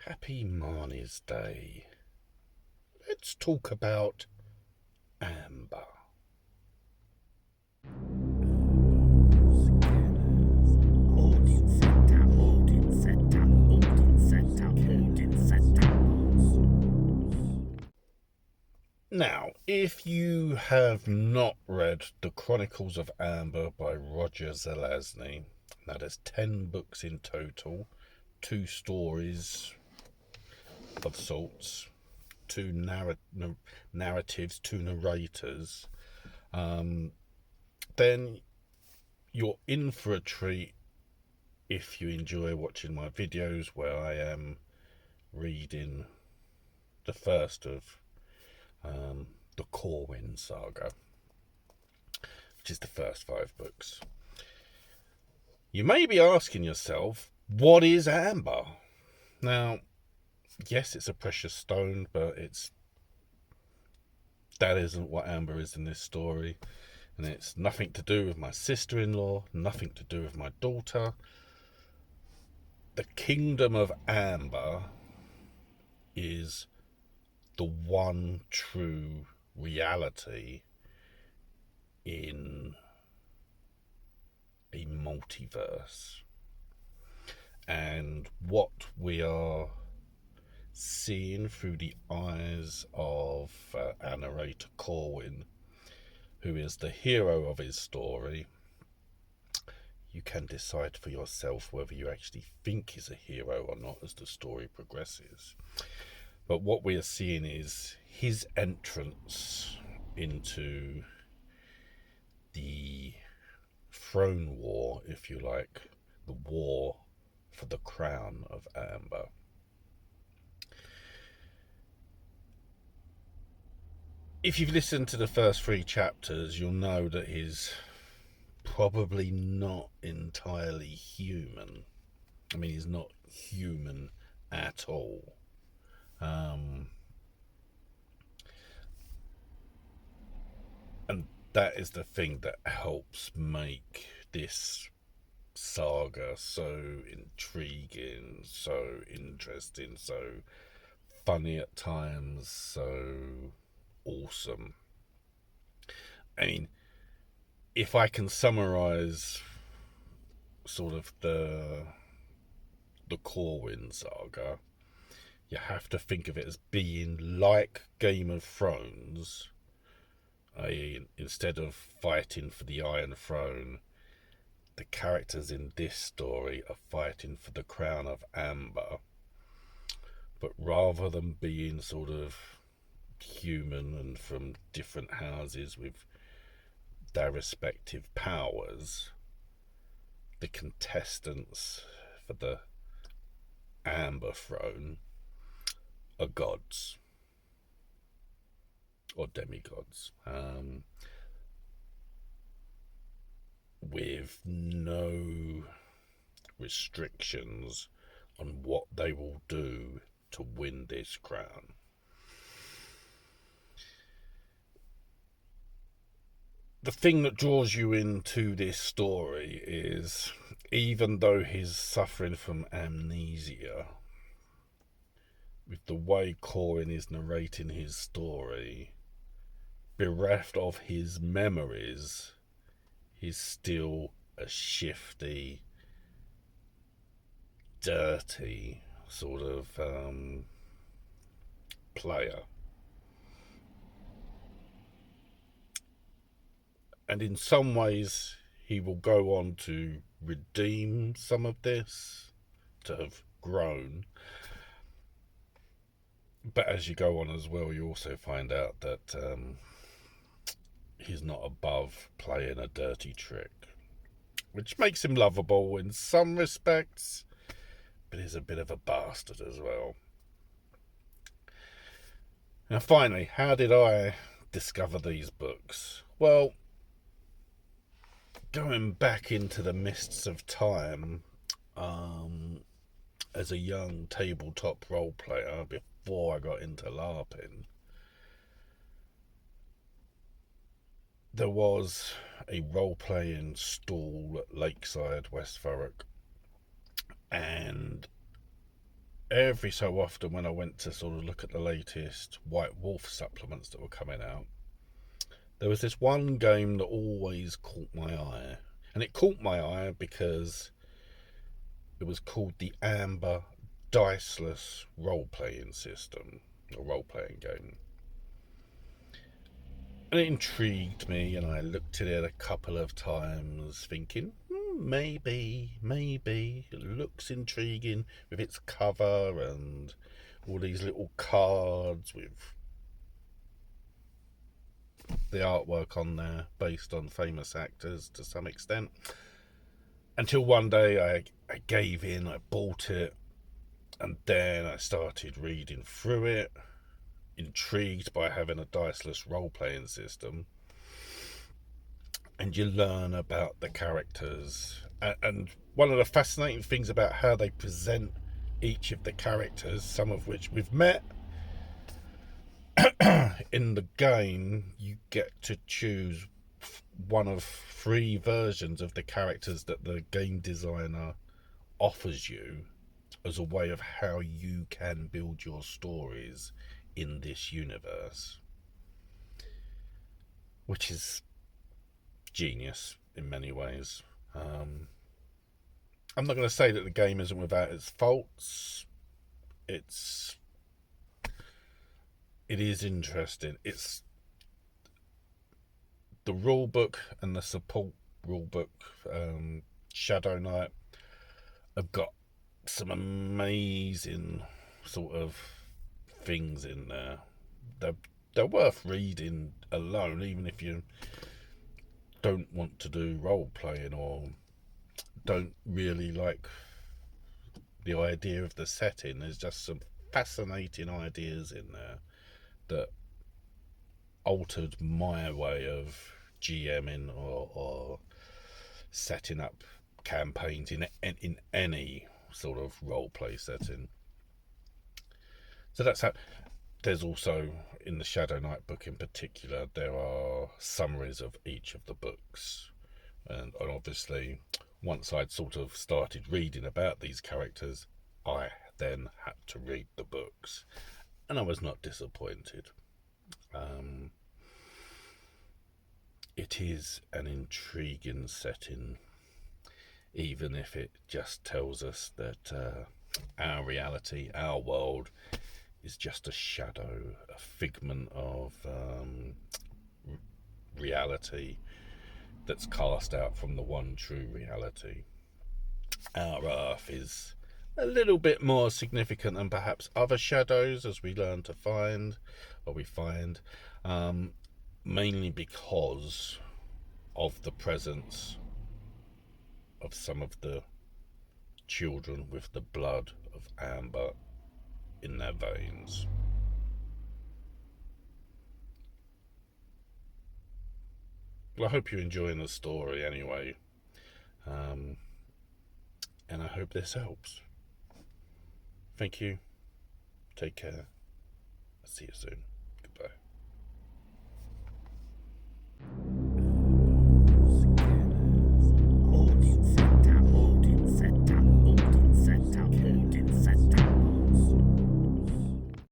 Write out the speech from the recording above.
Happy Marnie's Day. Let's talk about amber. Now, if you have not read The Chronicles of Amber by Roger Zelazny, now there's 10 books in total, 2 stories of sorts, 2 narratives, 2 narrators, then you're in for a treat if you enjoy watching my videos where I am reading the first of the Corwin saga, which is the first 5 books. You may be asking yourself, what is amber? Now, yes, it's a precious stone, but that isn't what amber is in this story. And it's nothing to do with my sister-in-law, nothing to do with my daughter. The kingdom of amber is the one true reality in a multiverse. And what we are seeing through the eyes of our narrator Corwin, who is the hero of his story, you can decide for yourself whether you actually think he's a hero or not as the story progresses. But what we are seeing is his entrance into the throne war, if you like, the war for the crown of amber. If you've listened to the first 3 chapters, you'll know that he's probably not entirely human. I mean, he's not human at all. And that is the thing that helps make this saga so intriguing, so interesting, so funny at times, so awesome. I mean, if I can summarize sort of the Corwin saga, you have to think of it as being like Game of Thrones. Instead of fighting for the Iron Throne, the characters in this story are fighting for the crown of amber. But rather than being sort of human and from different houses with their respective powers, the contestants for the amber throne are gods or demigods, with no restrictions on what they will do to win this crown. The thing that draws you into this story is, even though he's suffering from amnesia, with the way Corwin is narrating his story, bereft of his memories, he's still a shifty, dirty sort of player. And in some ways, he will go on to redeem some of this, to have grown. But as you go on as well, you also find out that he's not above playing a dirty trick, which makes him lovable in some respects, but he's a bit of a bastard as well. Now finally, how did I discover these books? Well, going back into the mists of time, as a young tabletop role player before I got into LARPing, there was a role-playing stall at Lakeside, West Thurrock, and every so often when I went to sort of look at the latest White Wolf supplements that were coming out, there was this one game that always caught my eye. And it caught my eye because it was called the Amber Diceless Role-Playing System, or role-playing game. And it intrigued me, and I looked at it a couple of times thinking, maybe, it looks intriguing with its cover and all these little cards with the artwork on there based on famous actors to some extent. Until one day I gave in, I bought it, and then I started reading through it, intrigued by having a diceless role-playing system. And you learn about the characters. And one of the fascinating things about how they present each of the characters, some of which we've met, in the game, you get to choose one of 3 versions of the characters that the game designer offers you as a way of how you can build your stories in this universe, which is genius in many ways. I'm not going to say that the game isn't without its faults. It is interesting. It's the rule book and the support rule book, Shadow Knight, have got some amazing sort of things in there. They're worth reading alone, even if you don't want to do role playing or don't really like the idea of the setting. There's just some fascinating ideas in there that altered my way of GMing or setting up campaigns in any sort of role play setting. So that's how. There's also, in the Shadow Knight book in particular, there are summaries of each of the books. And obviously, once I'd sort of started reading about these characters, I then had to read the books. And I was not disappointed. It is an intriguing setting, even if it just tells us that our reality, our world, is just a shadow, a figment of reality that's cast out from the one true reality. Our Earth is a little bit more significant than perhaps other shadows, as we learn to find, or we find, mainly because of the presence of some of the children with the blood of Amber in their veins. Well, I hope you're enjoying the story anyway, and I hope this helps. Thank you. Take care. I'll see you soon.